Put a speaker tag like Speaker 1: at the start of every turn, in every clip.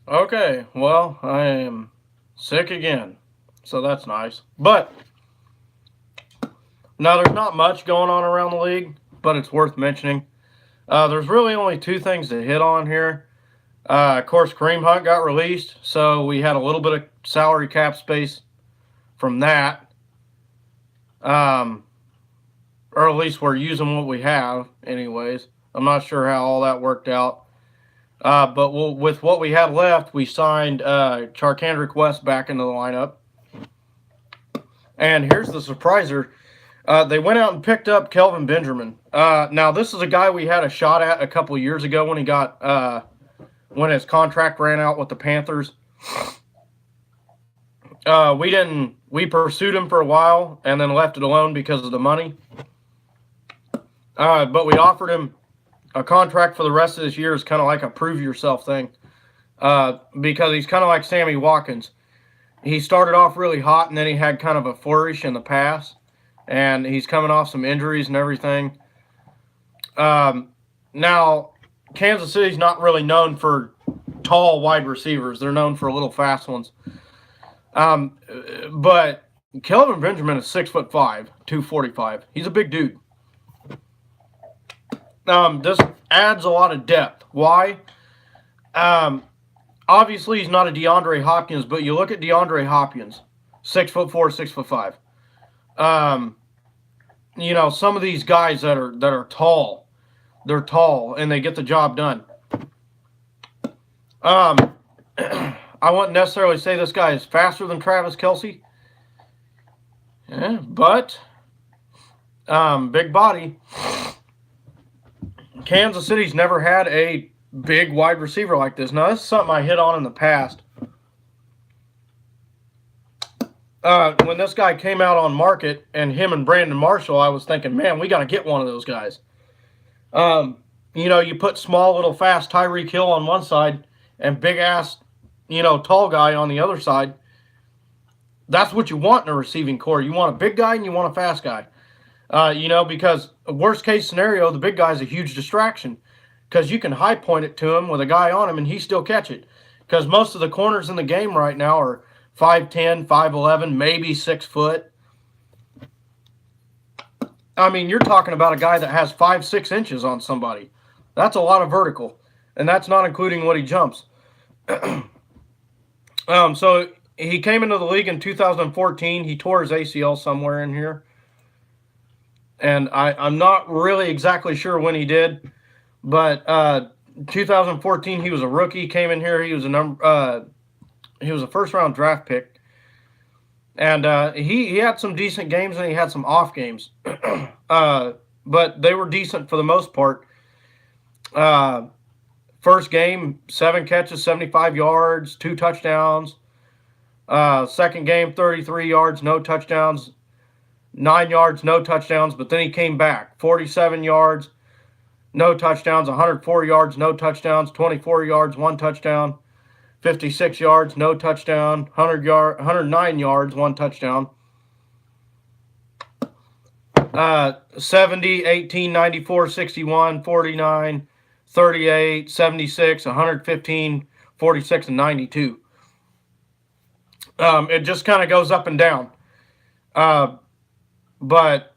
Speaker 1: Okay, well, I am sick again, so that's nice. But now there's not much going on around the league, but it's worth mentioning. There's really only two things to hit on here. Of course, Kareem Hunt got released, so we had a little bit of salary cap space from that. Um, or at least we're using what we have, anyways. I'm not sure how all that worked out. But with what we had left, we signed Charkandrick West back into the lineup. And here's the surpriser. They went out and picked up Kelvin Benjamin. Now, this is a guy we had a shot at a couple years ago when he got when his contract ran out with the Panthers. We pursued him for a while and then left it alone because of the money. But we offered him a contract for the rest of this year is kind of like a prove yourself thing. Because he's kind of like Sammy Watkins. He started off really hot and then he had kind of a flourish in the pass. And he's coming off some injuries and everything. Now, Kansas City's not really known for tall wide receivers. They're known for little fast ones. But Kelvin Benjamin is 6'5", 245. He's a big dude. This adds a lot of depth. Why? Obviously, he's not a DeAndre Hopkins, but you look at DeAndre Hopkins, 6'4", 6'5". Some of these guys that are tall, they're tall and they get the job done. I wouldn't necessarily say this guy is faster than Travis Kelce, but big body. Kansas City's never had a big wide receiver like this. Now, this is something I hit on in the past. When this guy came out on market and him and Brandon Marshall, I was thinking, man, we got to get one of those guys. You put small, little, fast Tyreek Hill on one side and big-ass, tall guy on the other side. That's what you want in a receiving core. You want a big guy and you want a fast guy. Because worst case scenario, the big guy's a huge distraction because you can high point it to him with a guy on him and he still catch it. Because most of the corners in the game right now are 5'10", 5'11", maybe 6 foot. I mean, you're talking about a guy that has 5-6 inches on somebody. That's a lot of vertical, and that's not including what he jumps. So he came into the league in 2014. He tore his ACL somewhere in here. And I'm not really exactly sure when he did, but 2014 he was a rookie. Came in here, he was a first-round draft pick, and he had some decent games and he had some off games, but they were decent for the most part. First game, 7 catches, 75 yards, 2 touchdowns. Second game, 33 yards, no touchdowns. 9 yards, no touchdowns, but then he came back. 47 yards, no touchdowns. 104 yards, no touchdowns. 24 yards, 1 touchdown. 56 yards, no touchdown. 109 yards, 1 touchdown. 70, 18, 94, 61, 49, 38, 76, 115, 46, and 92. It just kind of goes up and down. But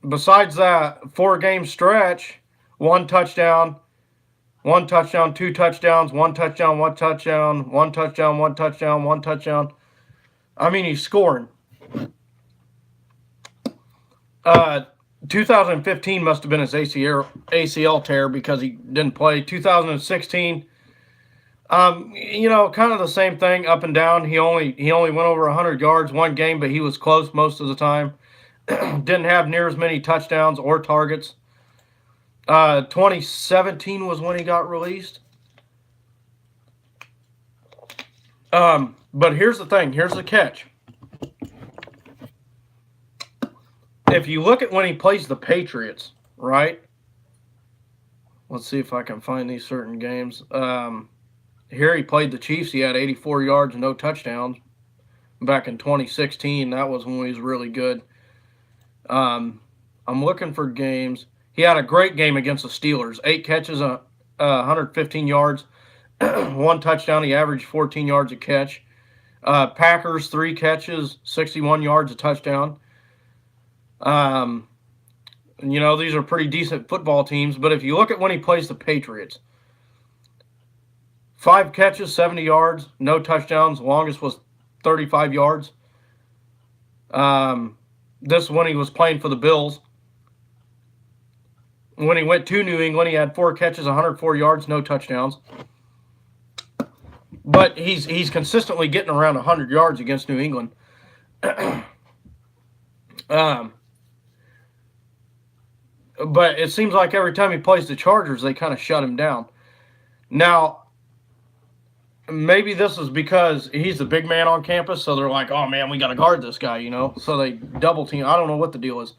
Speaker 1: besides that 4-game stretch, 1 touchdown, 2 touchdowns, 1 touchdown, 1 touchdown, 1 touchdown, 1 touchdown, 1 touchdown. I mean, he's scoring. 2015 must have been his ACL tear because he didn't play. 2016, kind of the same thing, up and down. He only went over 100 yards one game, but he was close most of the time. Didn't have near as many touchdowns or targets. 2017 was when he got released. But here's the thing. Here's the catch. If you look at when he plays the Patriots, right? Let's see if I can find these certain games. Here he played the Chiefs. He had 84 yards and no touchdowns back in 2016. That was when he was really good. I'm looking for games. He had a great game against the Steelers. 8 catches, 115 yards. 1 touchdown. He averaged 14 yards a catch. Packers, 3 catches, 61 yards a touchdown. These are pretty decent football teams, but if you look at when he plays the Patriots, 5 catches, 70 yards, no touchdowns. Longest was 35 yards. This is when he was playing for the Bills. When he went to New England, he had 4 catches, 104 yards, no touchdowns. But he's consistently getting around 100 yards against New England. But it seems like every time he plays the Chargers, they kind of shut him down. Now, maybe this is because he's the big man on campus, so they're like, oh, man, we got to guard this guy, So they double team. I don't know what the deal is.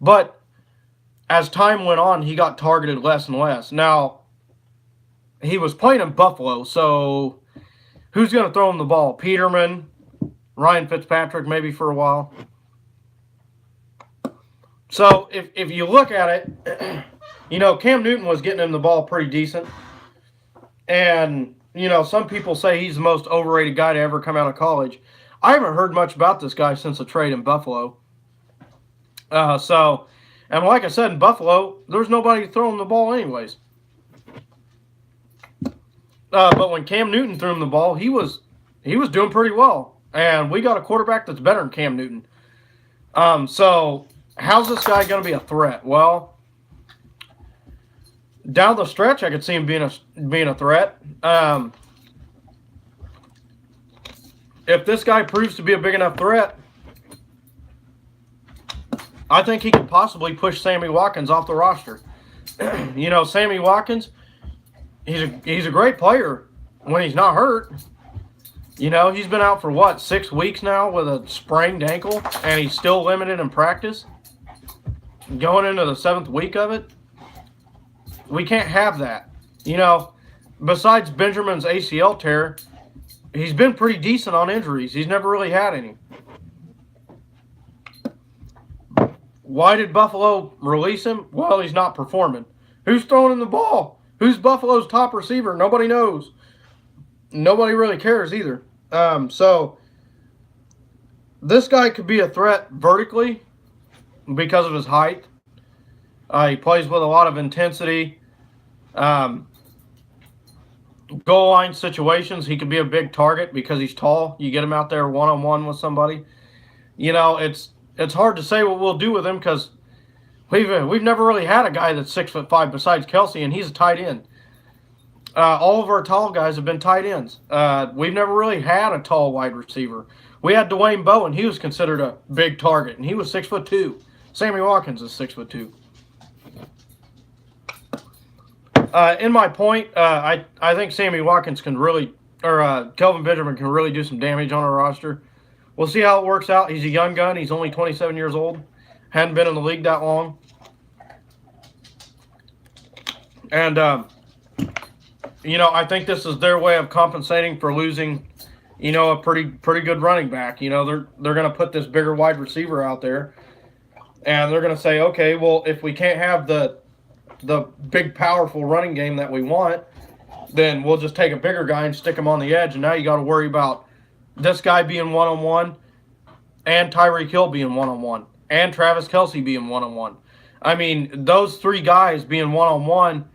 Speaker 1: But as time went on, he got targeted less and less. Now, he was playing in Buffalo, so who's going to throw him the ball? Peterman, Ryan Fitzpatrick, maybe for a while. So if you look at it, Cam Newton was getting him the ball pretty decent. And, some people say he's the most overrated guy to ever come out of college. I haven't heard much about this guy since the trade in Buffalo. And like I said, in Buffalo, there's nobody throwing the ball anyways. But when Cam Newton threw him the ball, he was doing pretty well. And we got a quarterback that's better than Cam Newton. So how's this guy going to be a threat? Well, down the stretch, I could see him being a threat. If this guy proves to be a big enough threat, I think he could possibly push Sammy Watkins off the roster. Sammy Watkins, he's a great player when he's not hurt. He's been out for 6 weeks now with a sprained ankle, and he's still limited in practice. Going into the 7th week of it, we can't have that. Besides Benjamin's ACL tear, he's been pretty decent on injuries. He's never really had any. Why did Buffalo release him? Well, he's not performing. Who's throwing him the ball? Who's Buffalo's top receiver? Nobody knows. Nobody really cares either. So this guy could be a threat vertically because of his height. He plays with a lot of intensity. Goal line situations, he could be a big target because he's tall. You get him out there one-on-one with somebody. It's hard to say what we'll do with him because we've never really had a guy that's 6'5" besides Kelsey, and he's a tight end. All of our tall guys have been tight ends. We've never really had a tall wide receiver. We had Dwayne Bowe, and he was considered a big target, and he was 6'2". Sammy Watkins is 6'2". In my point, I think Sammy Watkins can really, or Kelvin Benjamin can really do some damage on our roster. We'll see how it works out. He's a young gun. He's only 27 years old. Hadn't been in the league that long. And, I think this is their way of compensating for losing, a pretty good running back. They're going to put this bigger wide receiver out there. And they're going to say, okay, well, if we can't have the big, powerful running game that we want, then we'll just take a bigger guy and stick him on the edge. And now you got to worry about this guy being one-on-one and Tyreek Hill being one-on-one and Travis Kelce being one-on-one. I mean, those 3 guys being one-on-one,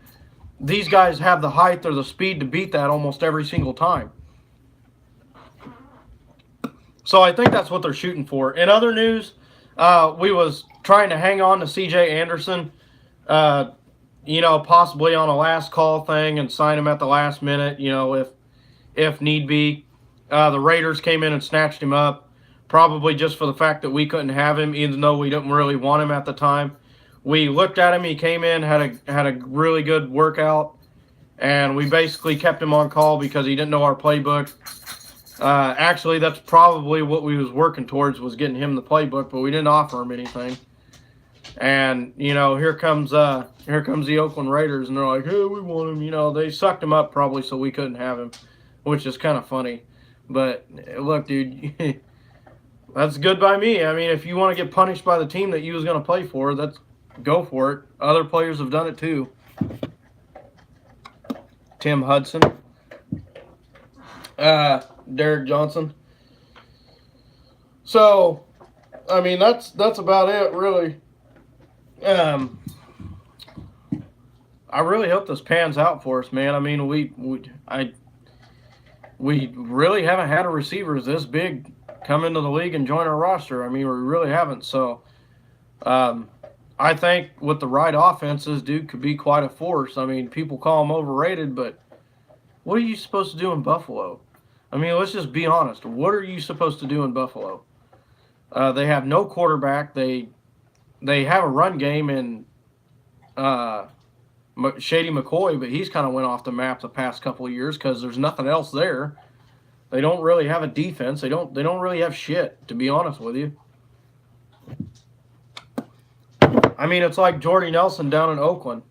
Speaker 1: these guys have the height or the speed to beat that almost every single time. So I think that's what they're shooting for. In other news, we was trying to hang on to C.J. Anderson, possibly on a last call thing and sign him at the last minute, if need be. The Raiders came in and snatched him up, probably just for the fact that we couldn't have him, even though we didn't really want him at the time. We looked at him. He came in, had a really good workout, and we basically kept him on call because he didn't know our playbook. Actually, that's probably what we was working towards, was getting him the playbook, but we didn't offer him anything. And here comes the Oakland Raiders, and they're like, "Hey, we want him." They sucked him up probably so we couldn't have him, which is kind of funny. But look, dude, that's good by me. I mean, if you want to get punished by the team that you was going to play for, go for it. Other players have done it too. Tim Hudson. Derek Johnson. So, I mean, that's about it, really. I really hope this pans out for us, man. I mean, we really haven't had a receivers this big come into the league and join our roster. I mean, we really haven't. So, I think with the right offenses, dude could be quite a force. I mean, people call him overrated, but what are you supposed to do in Buffalo? I mean, let's just be honest. What are you supposed to do in Buffalo? They have no quarterback. They have a run game in Shady McCoy, but he's kind of went off the map the past couple of years because there's nothing else there. They don't really have a defense. They don't really have shit, to be honest with you. I mean, it's like Jordy Nelson down in Oakland.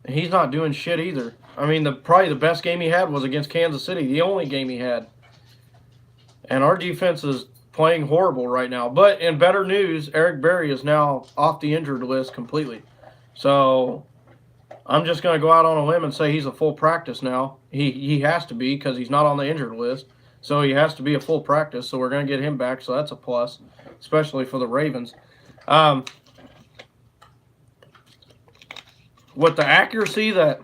Speaker 1: He's not doing shit either. I mean, probably the best game he had was against Kansas City, the only game he had. And our defense is playing horrible right now. But in better news, Eric Berry is now off the injured list completely. So I'm just going to go out on a limb and say he's a full practice now. He has to be because he's not on the injured list. So he has to be a full practice. So we're going to get him back. So that's a plus, especially for the Ravens. With the accuracy that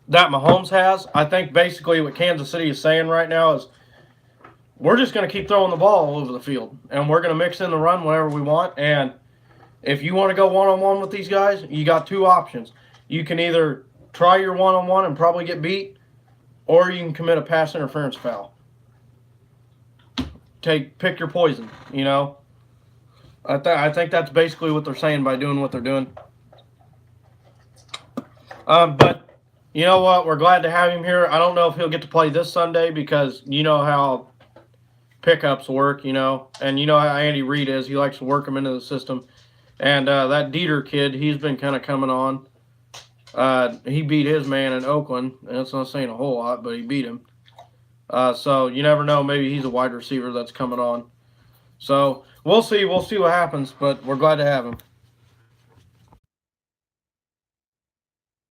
Speaker 1: Mahomes has, I think basically what Kansas City is saying right now is we're just going to keep throwing the ball all over the field, and we're going to mix in the run whenever we want. And if you want to go one-on-one with these guys, you got two options. You can either try your one-on-one and probably get beat, or you can commit a pass interference foul. Pick your poison, you know. I think that's basically what they're saying by doing what they're doing. But you know what? We're glad to have him here. I don't know if he'll get to play this Sunday because you know how pickups work, you know. And you know how Andy Reid is. He likes to work them into the system. And that Dieter kid, he's been kind of coming on. He beat his man in Oakland. And that's not saying a whole lot, but he beat him. So you never know. Maybe he's a wide receiver that's coming on. So we'll see. We'll see what happens, but we're glad to have him.